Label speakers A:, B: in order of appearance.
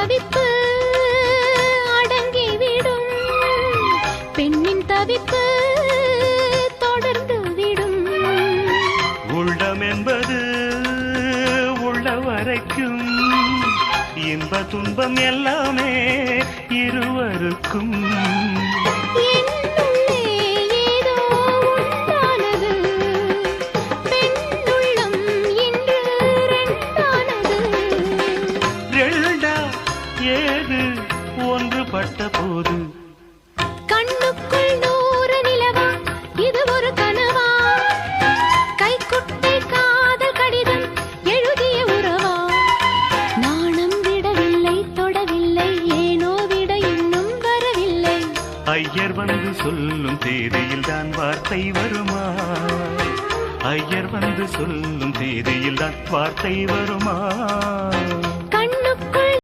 A: தவிப்பு அடங்கிவிடும், பெண்ணின் தவிப்பு தொடர்ந்து விடும்.
B: உள்ளம் என்பது உள்ள வரைக்கும் இன்ப துன்பம் எல்லாமே இருவருக்கும். ஏது ஒன்றுபட்ட போது
A: கண்ணுக்குள் 100 நிலவா, இது ஒரு கனவா? கைக்குட்டை காதல் கடிதம் எழுதிய உறவா? நாணம் விடவில்லை, தொடவில்லை, ஏனோ விட இன்னும் வரவில்லை.
B: ஐயர் வந்து சொல்லும் தேதியில் தான் வார்த்தை வருமா? ஐயர் வந்து சொல்லும் தேதியில் தான் வார்த்தை வருமா?